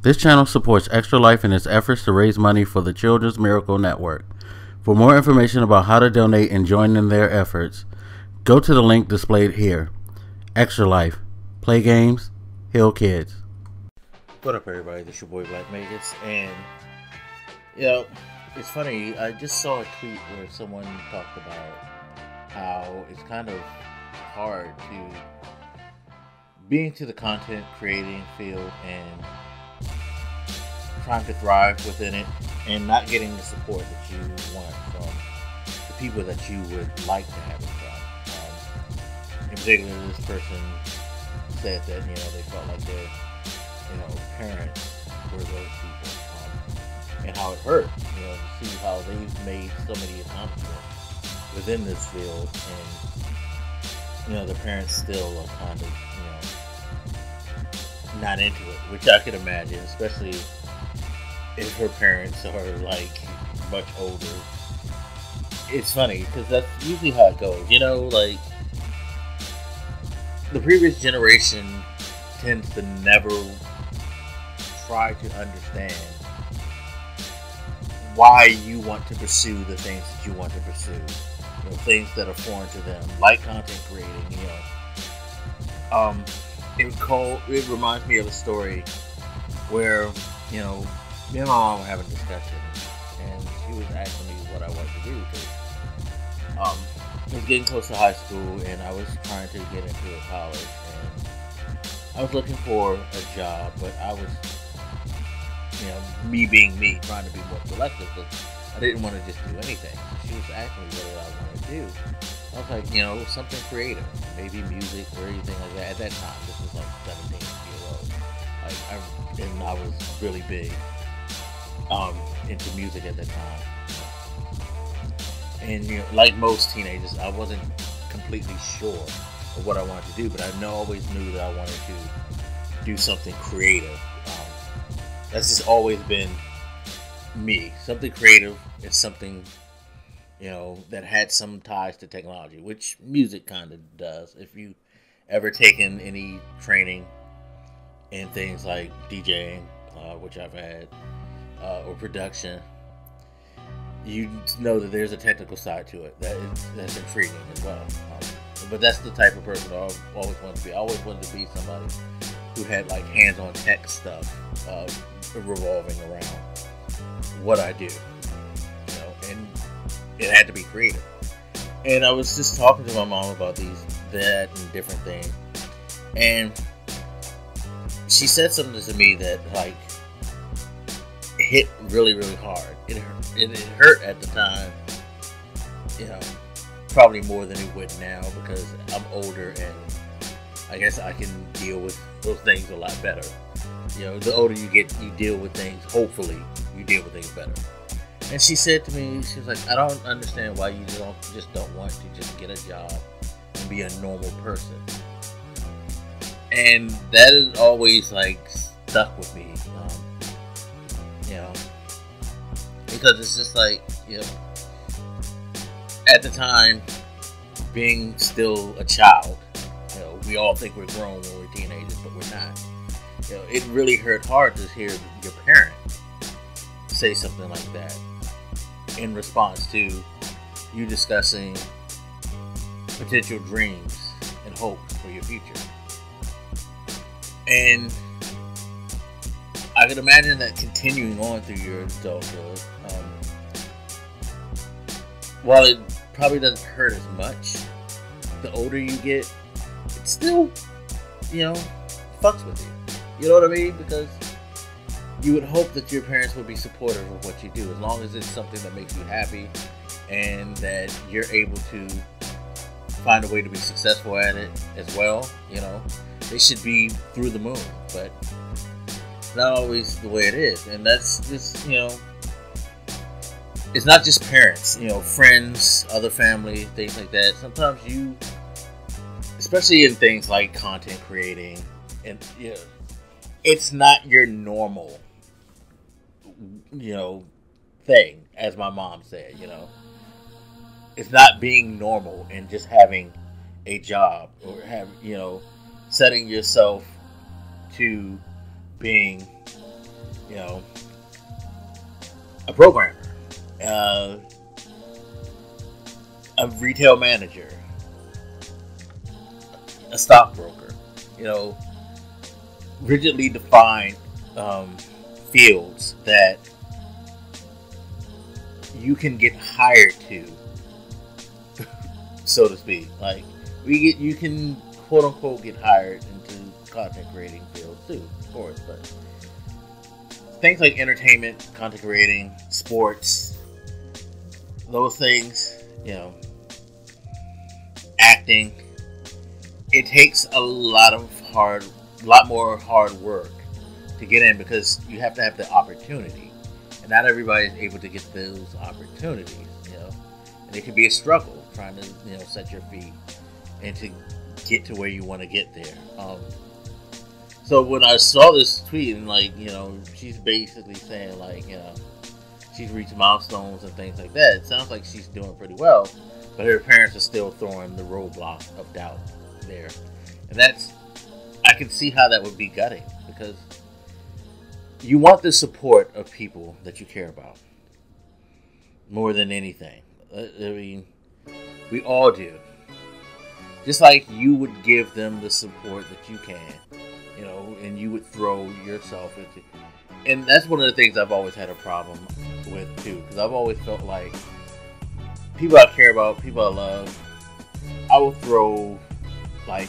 This channel supports Extra Life in its efforts to raise money for the Children's Miracle Network. For more information about how to donate and join in their efforts, go to the link displayed here. Extra Life. Play games, heal kids. What up, everybody? This is your boy Black Magus, and it's funny. I just saw a tweet where someone talked about how it's kind of hard to be into the content creating field and trying to thrive within it, and not getting the support that you want from the people that you would like to have it from. In particular, this person said that they felt like their parents were those people, and how it hurt to see how they've made so many accomplishments within this field, and the parents still are kind of not into it, which I could imagine, especially if her parents are like much older. It's funny because that's usually how it goes, like the previous generation tends to never try to understand why you want to pursue the things that you want to pursue, things that are foreign to them, like content creating. It reminds me of a story where me and my mom were having a discussion, and she was asking me what I wanted to do, because it was getting close to high school, and I was trying to get into a college, and I was looking for a job, but I was, me being me, trying to be more selective, because I didn't want to just do anything. She was asking me what I wanted to do. I was like, something creative, maybe music or anything like that. At that time, this was like 17 years old. And I was really big into music at that time. And like most teenagers, I wasn't completely sure of what I wanted to do, but I always knew that I wanted to do something creative. That's just always been me. Something creative is something that had some ties to technology, which music kind of does. If you ever taken any training in things like DJing, which I've had, or production, you know that there's a technical side to it that's intriguing as well. But that's the type of person I always wanted to be. I always wanted to be somebody who had like hands-on tech stuff revolving around what I do, and it had to be creative. And I was just talking to my mom about that and different things, and she said something to me that like hit really, really hard. It hurt at the time, probably more than it would now, because I'm older and I guess I can deal with those things a lot better. The older you get, you deal with things, hopefully you deal with things better. And she said to me, she was like, I don't understand why you just don't want to just get a job and be a normal person. And that is always like stuck with me, because it's just like, at the time, being still a child, we all think we're grown when we're teenagers, but we're not. It really hurt hard to hear your parent say something like that in response to you discussing potential dreams and hopes for your future. And I could imagine that continuing on through your adulthood, while it probably doesn't hurt as much, the older you get, it still, fucks with you. You know what I mean? Because you would hope that your parents would be supportive of what you do, as long as it's something that makes you happy and that you're able to find a way to be successful at it as well. They should be through the moon, but it's not always the way it is. And that's just, it's not just parents, friends, other family, things like that. Sometimes especially in things like content creating, and it's not your normal, thing, as my mom said, It's not being normal and just having a job, or setting yourself to being you know, a programmer, uh, a retail manager, a stockbroker, you know, rigidly defined fields that you can get hired to, so to speak. Like you can quote unquote get hired into content creating fields too, of course, but things like entertainment, content creating, sports, those things, you know, acting, it takes a lot more hard work to get in, because you have to have the opportunity, and not everybody is able to get those opportunities, you know, and it can be a struggle trying to, you know, set your feet and to get to where you want to get there. So when I saw this tweet, and like, you know, she's basically saying like, you know, she's reached milestones and things like that, it sounds like she's doing pretty well, but her parents are still throwing the roadblock of doubt there, and I can see how that would be gutting, because you want the support of people that you care about more than anything. I mean, we all do. Just like you would give them the support that you can, you know, and you would throw yourself into. And that's one of the things I've always had a problem with too, because I've always felt like people I care about, people I love, I will throw like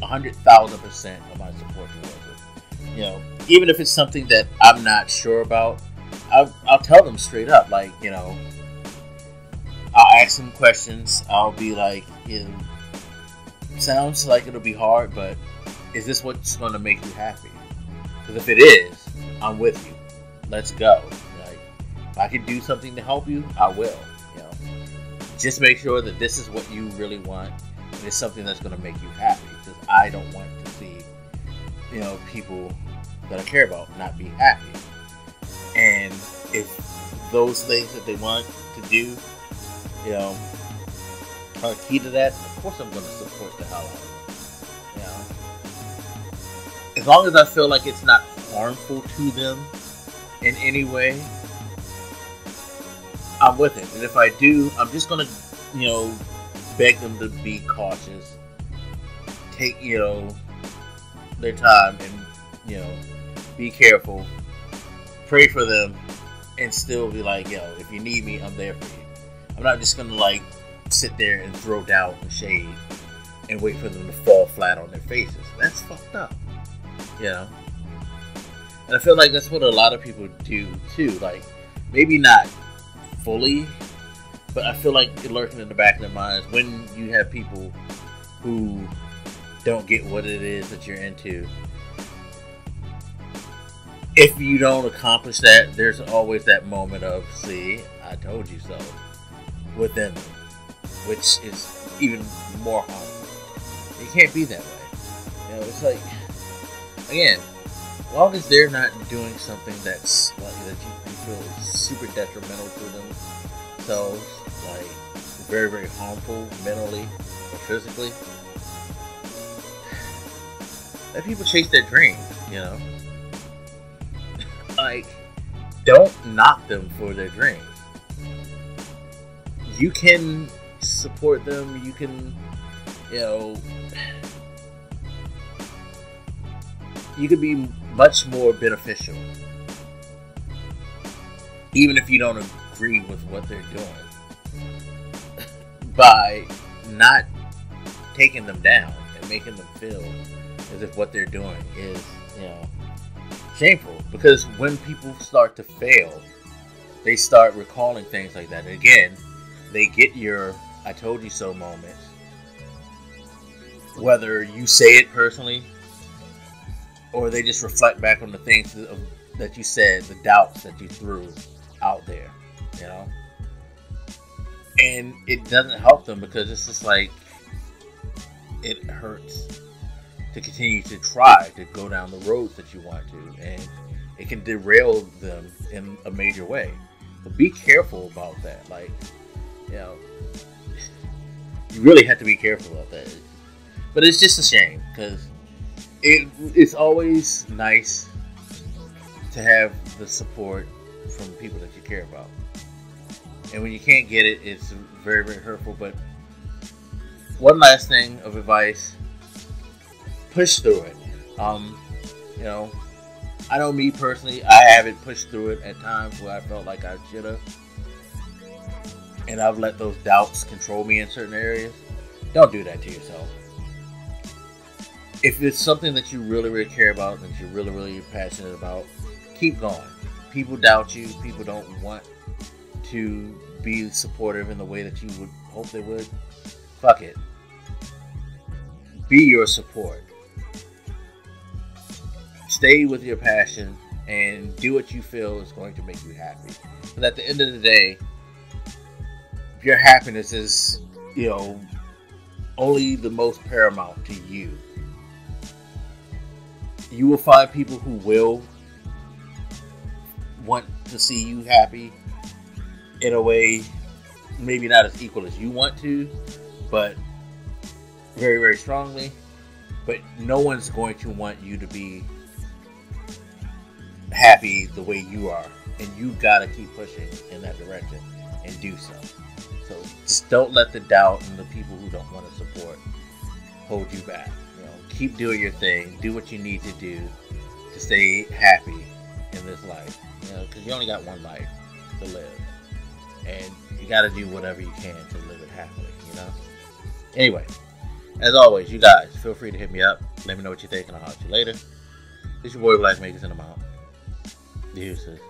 100,000% of my support towards it. You know, even if it's something that I'm not sure about, I'll tell them straight up, like, you know, I'll ask them questions. I'll be like, you know, sounds like it'll be hard, but is this what's going to make you happy? Because if it is, I'm with you. Let's go. Like, if I can do something to help you, I will. You know, just make sure that this is what you really want, and it's something that's going to make you happy. Because I don't want to see, you know, people that I care about not be happy. And if those things that they want to do, you know, are key to that, of course I'm going to support the hell out of it. You know, as long as I feel like it's not harmful to them in any way, I'm with it. And if I do, I'm just going to, you know, beg them to be cautious, take, you know, their time, and, you know, be careful, pray for them, and still be like, yo, if you need me, I'm there for you. I'm not just gonna like sit there and throw doubt and shade and wait for them to fall flat on their faces. That's fucked up, you know. And I feel like that's what a lot of people do too. Like, maybe not fully, but I feel like it lurking in the back of their minds when you have people who don't get what it is that you're into. If you don't accomplish that, there's always that moment of, see, I told you so, within them, which is even more harmful. It can't be that way. You know, it's like, again, as long as they're not doing something that's like that you feel is super detrimental to themselves, like very, very harmful mentally or physically, let people chase their dreams, you know. Like, don't knock them for their dreams. You can support them, you can, you know, you can be much more beneficial, even if you don't agree with what they're doing, by not taking them down and making them feel as if what they're doing is, you know, shameful. Because when people start to fail, they start recalling things like that. Again, they get your I told you so moments, whether you say it personally or they just reflect back on the things that you said, the doubts that you threw out there, you know. And it doesn't help them, because it's just like, it hurts to continue to try to go down the roads that you want to, and it can derail them in a major way. But be careful about that. Like, you know, you really have to be careful about that. But it's just a shame, because it's always nice to have the support from people that you care about. And when you can't get it, it's very, very hurtful. But one last thing of advice: push through it. You know, I know me personally, I haven't pushed through it at times where I felt like I should have, and I've let those doubts control me in certain areas. Don't do that to yourself. If it's something that you really, really care about, that you're really, really passionate about, keep going. People doubt you. People don't want to be supportive in the way that you would hope they would. Fuck it. Be your support. Stay with your passion and do what you feel is going to make you happy. But at the end of the day, your happiness is, only the most paramount to you. You will find people who will want to see you happy in a way maybe not as equal as you want to, but very, very strongly. But no one's going to want you to be happy the way you are, and you gotta keep pushing in that direction and do so. So just don't let the doubt and the people who don't want to support hold you back. Keep doing your thing. Do what you need to do to stay happy in this life. Because you only got one life to live, and you got to do whatever you can to live it happily. Anyway, as always, you guys feel free to hit me up. Let me know what you think, and I'll holler at you later. This is your boy Black Makers in the Mount. Deuces.